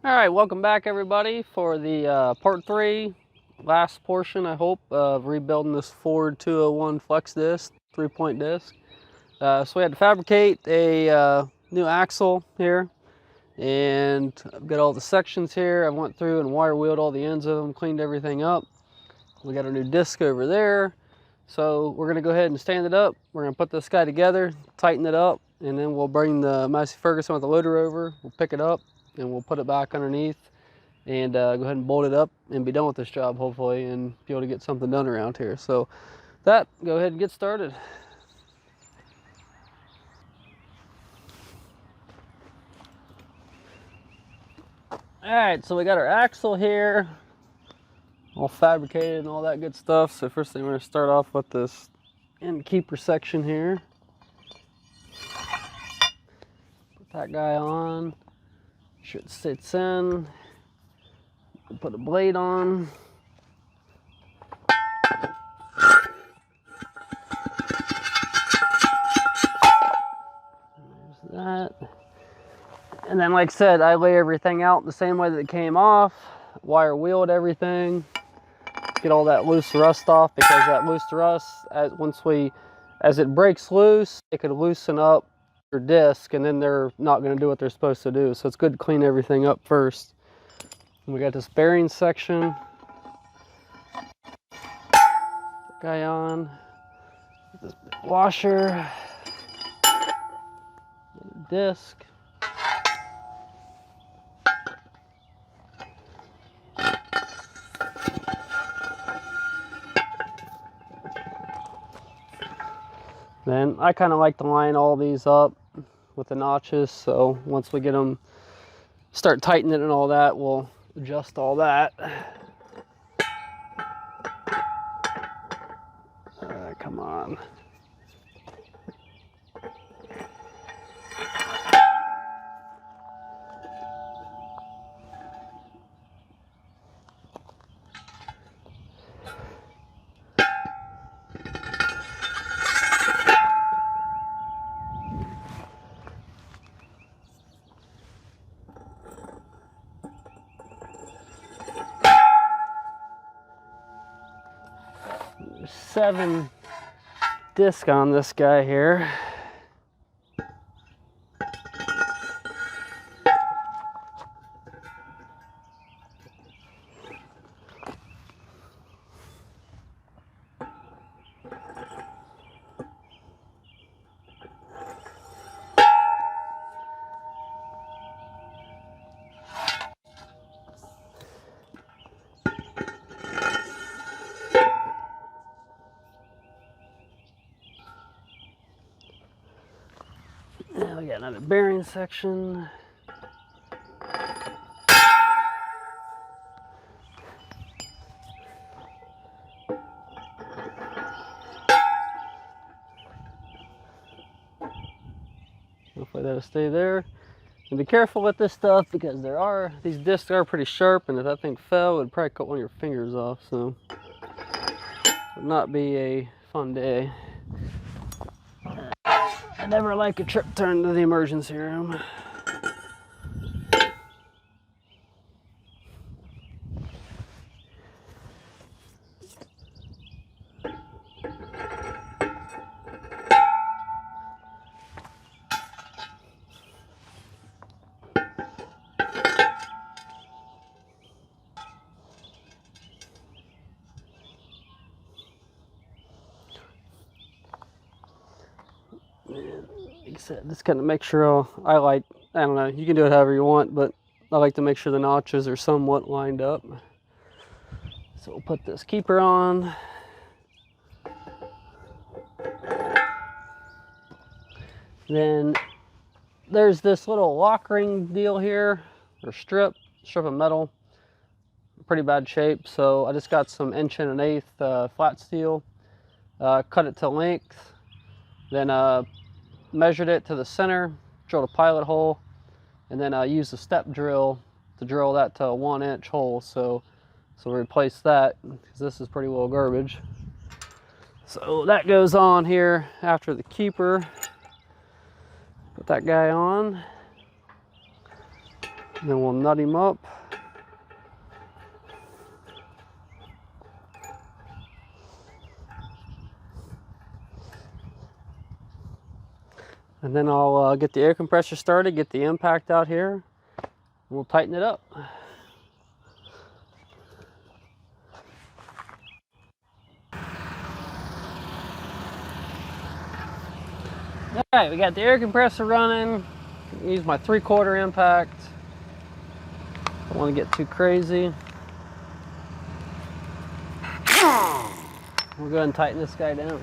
All right, welcome back everybody for the part 3, last portion I hope of rebuilding this Ford 201 flex disc, 3-point disc. So we had to fabricate a new axle here, and I've got all the sections here. I went through and wire wheeled all the ends of them, cleaned everything up. We got our new disc over there. So we're gonna go ahead and stand it up. We're gonna put this guy together, tighten it up, and then we'll bring the Massey Ferguson with the loader over. We'll pick it up and we'll put it back underneath and go ahead and bolt it up and be done with this job hopefully, and be able to get something done around here. So that, go ahead and get started. All right, so we got our axle here, all fabricated and all that good stuff. So first thing, we're gonna start off with this end keeper section here. Put that guy on, make sure it sits in. Put a blade on. There's that. And then, like I said, I lay everything out the same way that it came off. Wire wheeled everything. Get all that loose rust off, because that loose rust, as it breaks loose, it could loosen up your disc, and then they're not going to do what they're supposed to do. So it's good to clean everything up first. And we got this bearing section. Guy on. This washer. Disc. Then I kind of like to line all these up with the notches, so once we get them, start tightening it and all that, we'll adjust all that. Come on. There's 7 discs on this guy here. Now we got another bearing section. Hopefully that'll stay there. And be careful with this stuff, because these discs are pretty sharp, and if that thing fell, it would probably cut one of your fingers off. So it would not be a fun day. I never like a trip turn to the emergency room. Like I said, just kind of make sure I don't know, you can do it however you want, but I like to make sure the notches are somewhat lined up. So we'll put this keeper on. Then there's this little lock ring deal here, or strip of metal, pretty bad shape. So I just got some 1 1/8" flat steel, cut it to length, then measured it to the center, drilled a pilot hole, and then I used a step drill to drill that to a 1-inch hole. So replace that, because this is pretty well garbage. So that goes on here after the keeper. Put that guy on. Then we'll nut him up. And then I'll get the air compressor started, get the impact out here, and we'll tighten it up. All right, we got the air compressor running. Use my 3/4 impact. Don't want to get too crazy. We'll go ahead and tighten this guy down.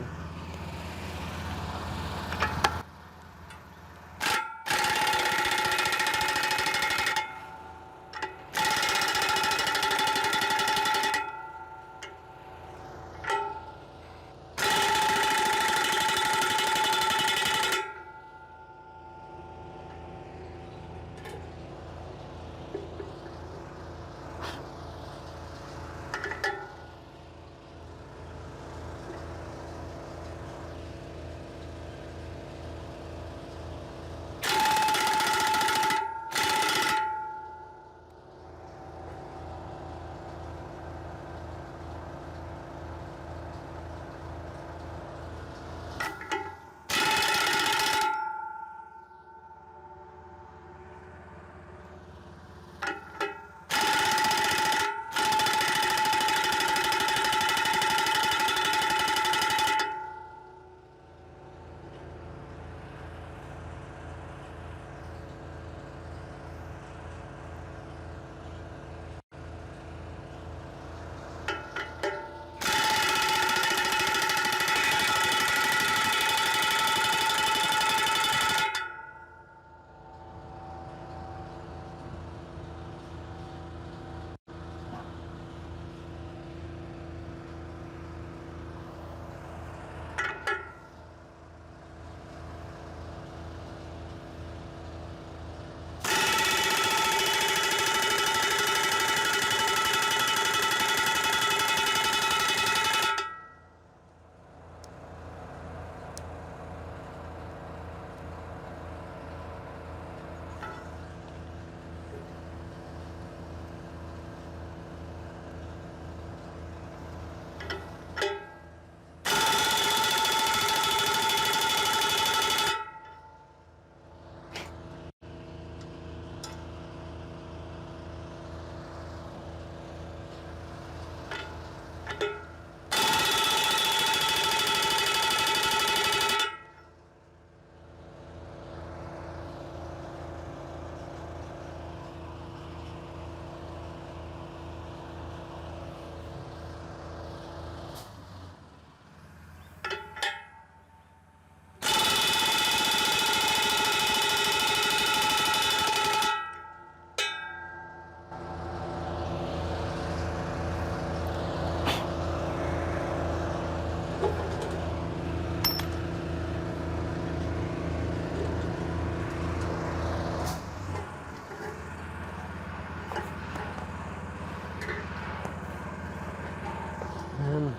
And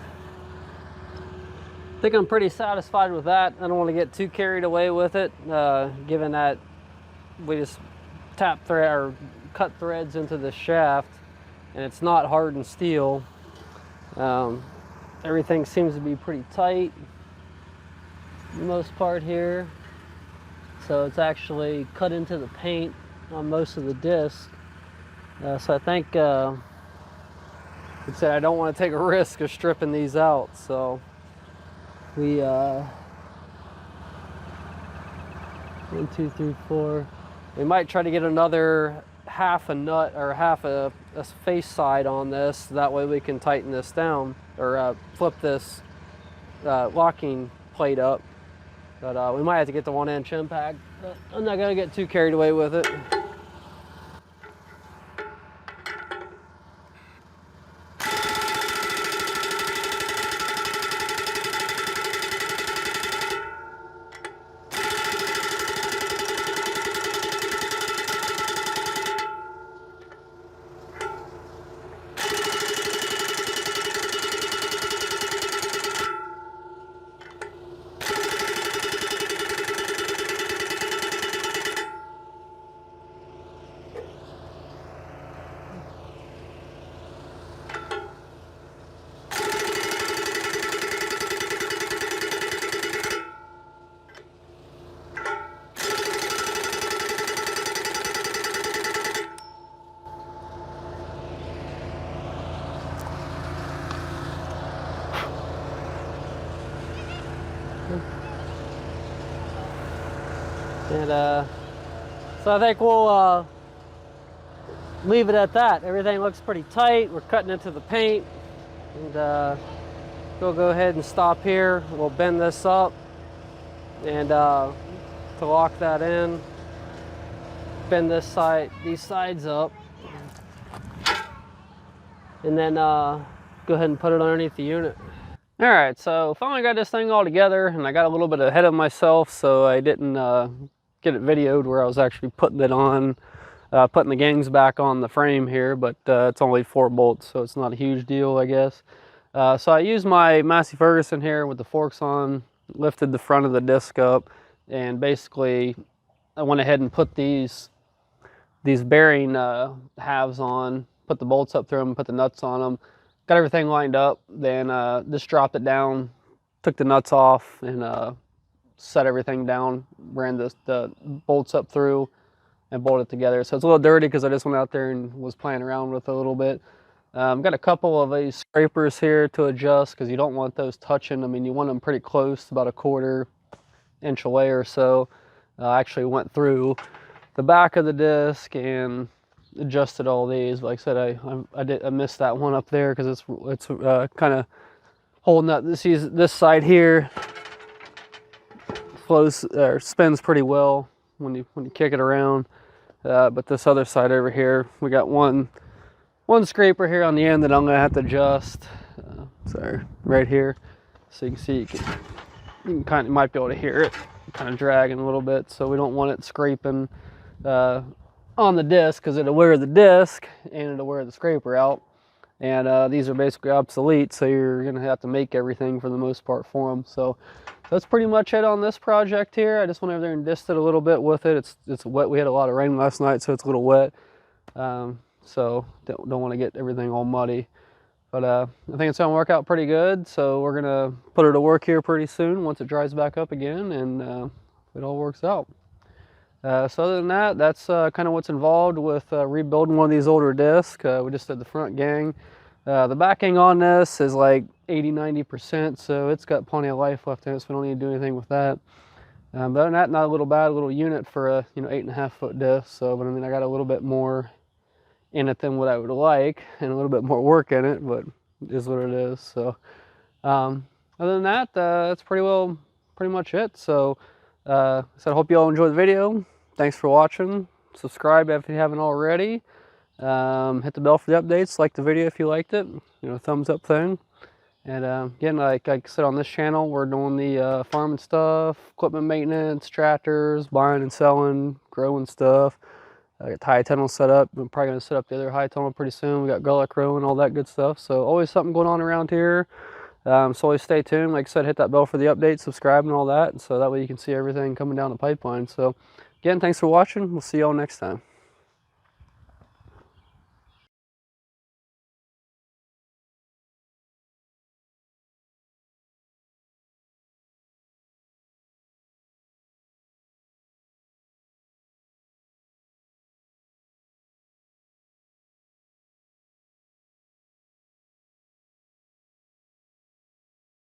I think I'm pretty satisfied with that. I don't want to get too carried away with it, given that we just tap thread or cut threads into the shaft, and it's not hardened steel. Everything seems to be pretty tight, for the most part here. So it's actually cut into the paint on most of the disc. So I think, like I said, I don't want to take a risk of stripping these out. So we, 1, 2, 3, 4. We might try to get another half a nut or half a face side on this. That way we can tighten this down or flip this locking plate up. But we might have to get the 1-inch impact. But I'm not gonna get too carried away with it. And so I think we'll leave it at that. Everything looks pretty tight. We're cutting into the paint. And we'll go ahead and stop here. We'll bend this up. And to lock that in, bend this side, these sides up. And then go ahead and put it underneath the unit. All right, so finally got this thing all together, and I got a little bit ahead of myself, so I didn't get it videoed where I was actually putting it on, putting the gangs back on the frame here, but it's only 4 bolts, so it's not a huge deal, I guess. So I used my Massey Ferguson here with the forks on, lifted the front of the disc up, and basically I went ahead and put these bearing halves on, put the bolts up through them, put the nuts on them, got everything lined up, then just dropped it down, took the nuts off, and set everything down, ran the bolts up through, and bolted it together. So it's a little dirty because I just went out there and was playing around with it a little bit. Got a couple of these scrapers here to adjust because you don't want those touching. I mean, you want them pretty close, about a 1/4 inch away or so. I actually went through the back of the disc and adjusted all these. Like I said, I missed that one up there because it's kind of holding up. This side here flows or spins pretty well when you kick it around, but this other side over here, we got one scraper here on the end that I'm gonna have to adjust. Sorry, right here, so you can see you might be able to hear it kind of dragging a little bit, so we don't want it scraping on the disc because it'll wear the disc and it'll wear the scraper out, and these are basically obsolete, so you're gonna have to make everything for the most part for them. So that's pretty much it on this project here. I just went over there and dissed it a little bit with it. It's wet. We had a lot of rain last night, so it's a little wet, so don't want to get everything all muddy, but I think it's gonna work out pretty good. So we're gonna put it to work here pretty soon once it dries back up again, and it all works out. So other than that, that's kind of what's involved with rebuilding one of these older discs. We just did the front gang. The backing on this is like 80–90%, so it's got plenty of life left in it, so we don't need to do anything with that. But other than that, not a little bad, a little unit for a 8.5 foot disc. So, but I mean, I got a little bit more in it than what I would like, and a little bit more work in it, but it is what it is. So other than that, that's pretty much it. So I hope you all enjoyed the video. Thanks for watching. Subscribe if you haven't already. Hit the bell for the updates. Like the video if you liked it. Thumbs up thing. And again, like I said, on this channel, we're doing the farming stuff, equipment maintenance, tractors, buying and selling, growing stuff. I got the high tunnel set up. I'm probably going to set up the other high tunnel pretty soon. We got garlic growing, all that good stuff. So always something going on around here. So always stay tuned. Like I said, hit that bell for the updates, subscribe and all that. So that way you can see everything coming down the pipeline. So again, thanks for watching. We'll see y'all next time.